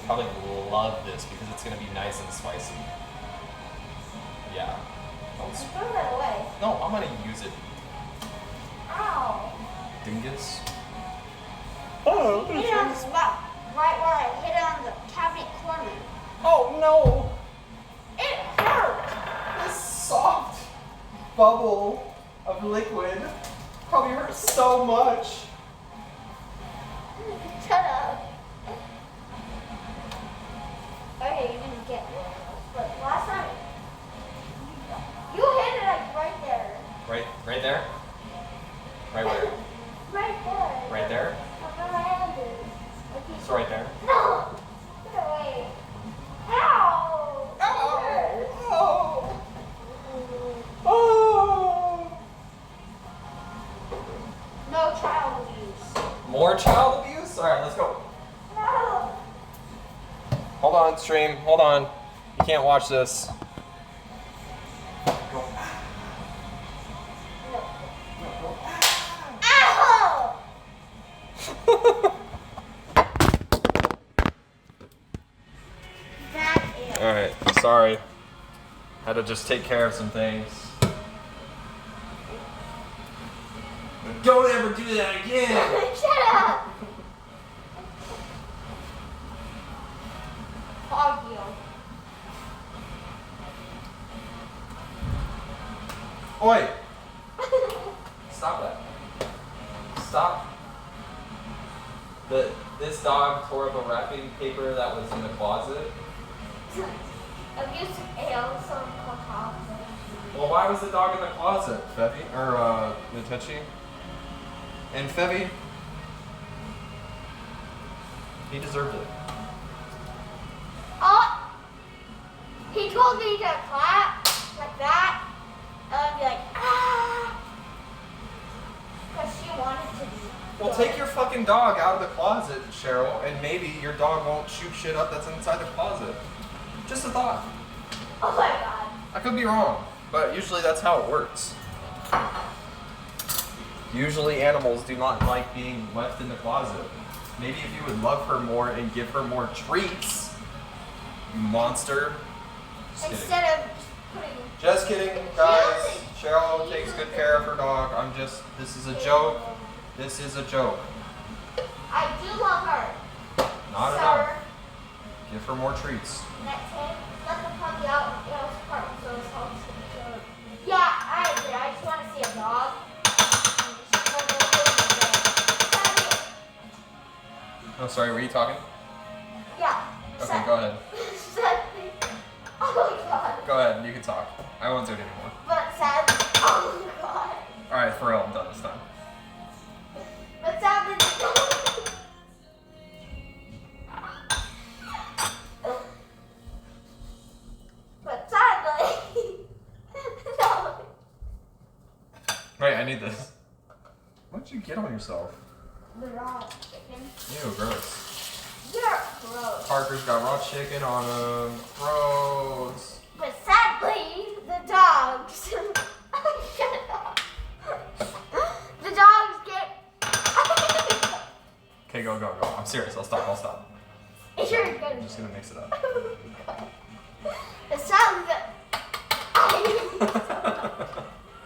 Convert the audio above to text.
probably love this because it's gonna be nice and spicy. Yeah. Throw that away. No, I'm gonna use it. Ow. Dingus. Oh, hit it on the spot. Right where I hit it on the cabinet corner. Oh no! It hurt. This soft bubble of liquid probably hurts so much. Shut up. Okay, you didn't get one. But last time, you hit it like right there. Right there? Right where? Right there. Right there? Where my hand is. Okay. It's right there. No! Get away. Ow! Oh! Oh! Oh! No child abuse. More child abuse? Alright, let's go. No! Hold on, stream. Hold on. You can't watch this. Go. No. Ow! That is. Alright, sorry. Had to just take care of some things. Don't ever do that again! Shut up! Fuck you. Oi! Stop that. Stop. This dog tore up a wrapping paper that was in the closet. Abuse ale, some cacao. Well, why was the dog in the closet, Fevy? Or, Natechi? And Fevy? He deserved it. Oh! He told me to clap like that, and I'd be like, ah! Because she wanted to be. Well, take your fucking dog out of the closet, Cheryl, and maybe your dog won't shoot shit up that's inside the closet. Just a thought. Oh my god. I could be wrong, but usually that's how it works. Usually animals do not like being left in the closet. Maybe if you would love her more and give her more treats, you monster. Just kidding. Instead of putting. Just kidding, guys. Cheryl takes good care of her dog. This is a joke. This is a joke. I do love her. Not Sir. enough. Give her more treats. Next time, let the puppy out. It was part so it's all so. Yeah, I agree. I just want to see a dog. Oh, sorry, were you talking? Yeah. Okay, go ahead. Sadly. Oh my god. Go ahead, you can talk. I won't do it anymore. But sadly. Oh my god. Alright, for real, I'm done this time. But sadly. But sadly. No. Wait, I need this. What did you get on yourself? The raw chicken. Ew, gross. You're gross. Parker's got raw chicken on him. Gross. But sadly, the dogs. Shut up. The dogs get. Okay, go. I'm serious. I'll stop. It's your I'm good. just gonna mix it up. It sounds good.